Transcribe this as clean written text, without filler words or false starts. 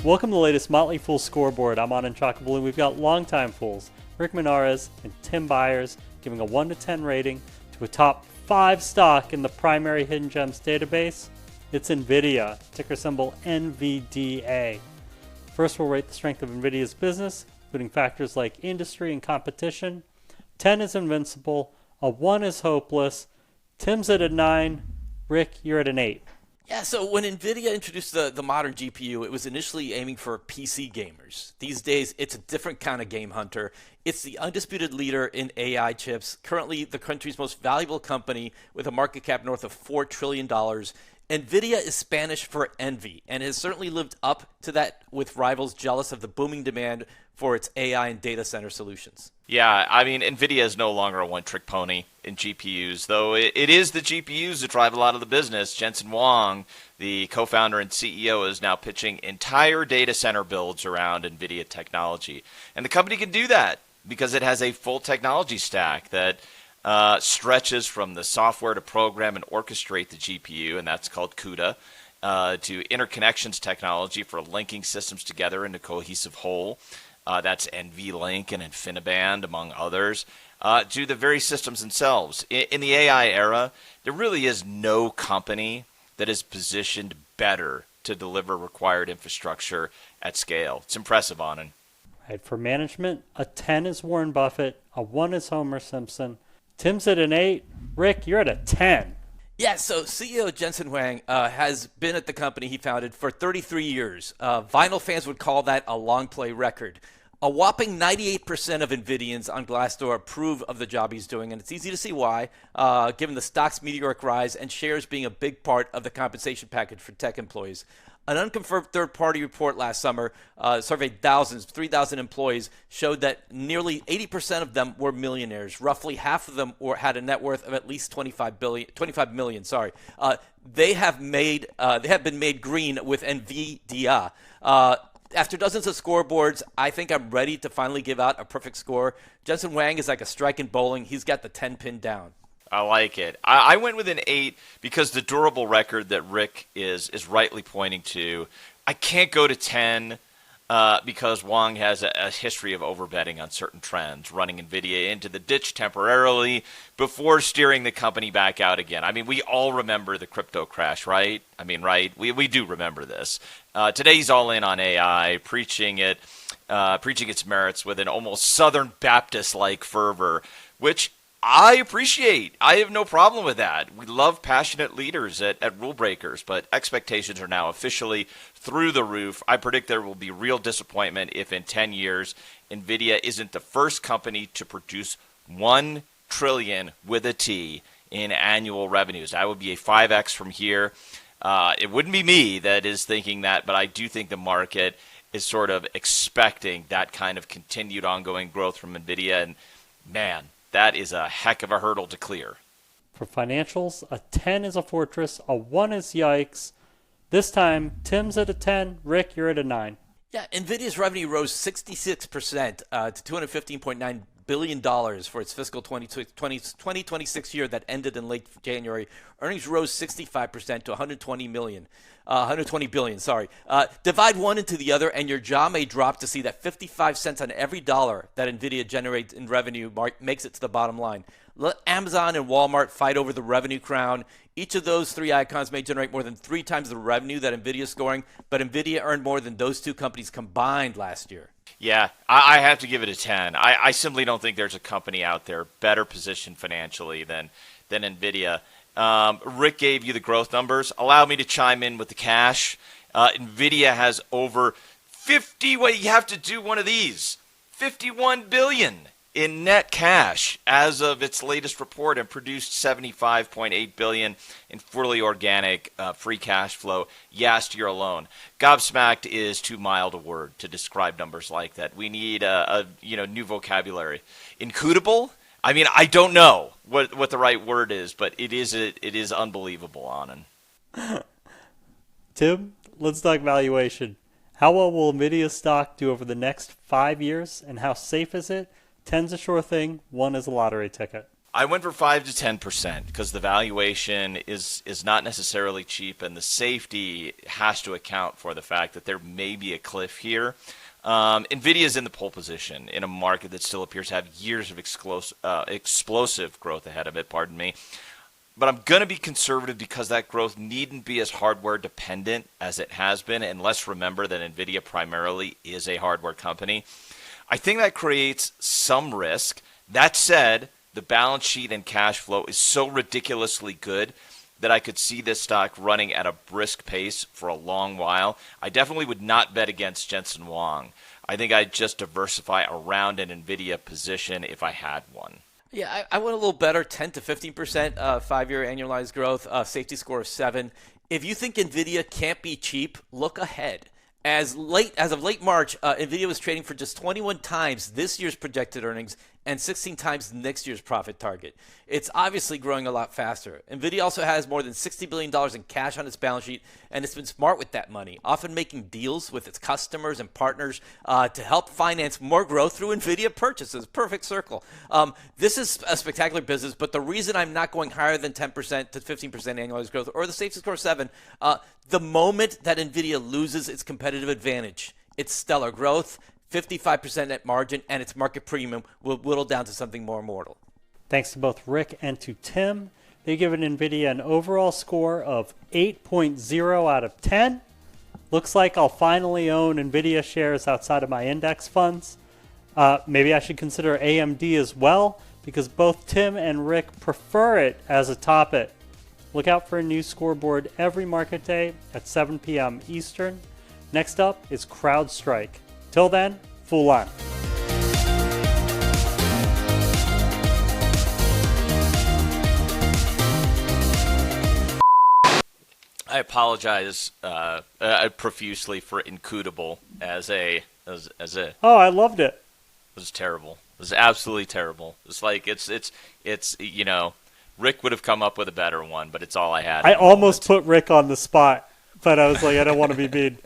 Welcome to the latest Motley Fool scoreboard. I'm on Chocolate Balloon. We've got longtime fools, Rick Munarriz and Tim Beyers, giving a 1 to 10 rating to a top 5 stock in the primary hidden gems database. It's Nvidia, ticker symbol NVDA. First, we'll rate the strength of Nvidia's business, including factors like industry and competition. 10 is invincible, a 1 is hopeless. Tim's at a 9, Rick, you're at an 8. Yeah, so when Nvidia introduced the modern GPU, it was initially aiming for PC gamers. These days, it's a different kind of game hunter. It's the undisputed leader in AI chips, currently the country's most valuable company with a market cap north of $4 trillion. Nvidia is Spanish for envy and has certainly lived up to that, with rivals jealous of the booming demand for its AI and data center solutions. Yeah, I mean, Nvidia is no longer a one-trick pony in GPUs, though it is the GPUs that drive a lot of the business. Jensen Huang, the co-founder and CEO, is now pitching entire data center builds around Nvidia technology. And the company can do that because it has a full technology stack that stretches from the software to program and orchestrate the GPU, and that's called CUDA, to interconnections technology for linking systems together into a cohesive whole. That's NVLink and InfiniBand, among others, to the very systems themselves. In the AI era, there really is no company that is positioned better to deliver required infrastructure at scale. It's impressive, Anand. Right, for management, a 10 is Warren Buffett, a 1 is Homer Simpson. Tim's at an 8. Rick, you're at a 10. Yeah, so CEO Jensen Huang has been at the company he founded for 33 years. Vinyl fans would call that a long play record. A whopping 98% of Nvidians on Glassdoor approve of the job he's doing, and it's easy to see why, given the stock's meteoric rise and shares being a big part of the compensation package for tech employees. An unconfirmed third-party report last summer surveyed 3,000 employees, showed that nearly 80% of them were millionaires. Roughly half of them had a net worth of at least 25 million. They have been made green with Nvidia. After dozens of scoreboards, I think I'm ready to finally give out a perfect score. Jensen Huang is like a strike in bowling. He's got the 10 pin down. I like it. I went with an 8 because the durable record that Rick is rightly pointing to, I can't go to 10 because Huang has a history of overbetting on certain trends, running Nvidia into the ditch temporarily before steering the company back out again. I mean, we all remember the crypto crash, right? I mean, right? We do remember this. Today he's all in on AI, preaching its merits with an almost Southern Baptist-like fervor, which I appreciate. I have no problem with that. We love passionate leaders at Rule Breakers, but expectations are now officially through the roof. I predict there will be real disappointment if in 10 years Nvidia isn't the first company to produce 1 trillion with a T in annual revenues. That would be a 5x from here. It wouldn't be me that is thinking that, but I do think the market is sort of expecting that kind of continued ongoing growth from Nvidia, and man, that is a heck of a hurdle to clear. For financials, a 10 is a fortress, a 1 is yikes. This time, Tim's at a 10, Rick, you're at a 9. Yeah, Nvidia's revenue rose 66% to $215.9 billion for its fiscal 2026 year that ended in late January. Earnings rose 65% to $120 billion. Divide one into the other, and your jaw may drop to see that 55 cents on every dollar that Nvidia generates in revenue makes it to the bottom line. Let Amazon and Walmart fight over the revenue crown. Each of those three icons may generate more than 3 times the revenue that Nvidia is scoring, but Nvidia earned more than those two companies combined last year. Yeah, I have to give it a 10. I simply don't think there's a company out there better positioned financially than Nvidia. Rick gave you the growth numbers. Allow me to chime in with the cash. Nvidia has over 50, well, you have to do one of these, 51 billion in net cash as of its latest report, and produced 75.8 billion in fully organic free cash flow last year alone. Gobsmacked is too mild a word to describe numbers like that. We need a new vocabulary. Incudable? I mean, I don't know what the right word is, but it is unbelievable, Anand. Tim, let's talk valuation. How well will Nvidia stock do over the next 5 years, and how safe is it? 10's a sure thing, 1 is a lottery ticket. I went for 5 to 10% because the valuation is not necessarily cheap, and the safety has to account for the fact that there may be a cliff here. Nvidia is in the pole position in a market that still appears to have years of explosive growth ahead of it, pardon me. But I'm going to be conservative because that growth needn't be as hardware dependent as it has been, and let's remember that Nvidia primarily is a hardware company. I think that creates some risk. That said, the balance sheet and cash flow is so ridiculously good that I could see this stock running at a brisk pace for a long while. I definitely would not bet against Jensen Huang. I think I'd just diversify around an Nvidia position if I had one. Yeah, I went a little better, 10 to 15% 5-year annualized growth, safety score of 7. If you think Nvidia can't be cheap, look ahead. As of late March, Nvidia was trading for just 21 times this year's projected earnings and 16 times next year's profit target. It's obviously growing a lot faster. Nvidia also has more than $60 billion in cash on its balance sheet, and it's been smart with that money, often making deals with its customers and partners to help finance more growth through Nvidia purchases. Perfect circle. This is a spectacular business, but the reason I'm not going higher than 10% to 15% annualized growth or the safety score 7, the moment that Nvidia loses its competitive advantage, its stellar growth, 55% net margin, and its market premium will whittle down to something more mortal. Thanks to both Rick and to Tim. They give NVIDIA an overall score of 8.0 out of 10. Looks like I'll finally own NVIDIA shares outside of my index funds. Maybe I should consider AMD as well, because both Tim and Rick prefer it as a top it. Look out for a new scoreboard every market day at 7 p.m. Eastern. Next up is CrowdStrike. Till then, Fool on. I apologize profusely for incudable as a. Oh, I loved it. It was terrible. It was absolutely terrible. It's like it's you know, Rick would have come up with a better one, but it's all I had. I almost put Rick on the spot, but I was like, I don't want to be mean.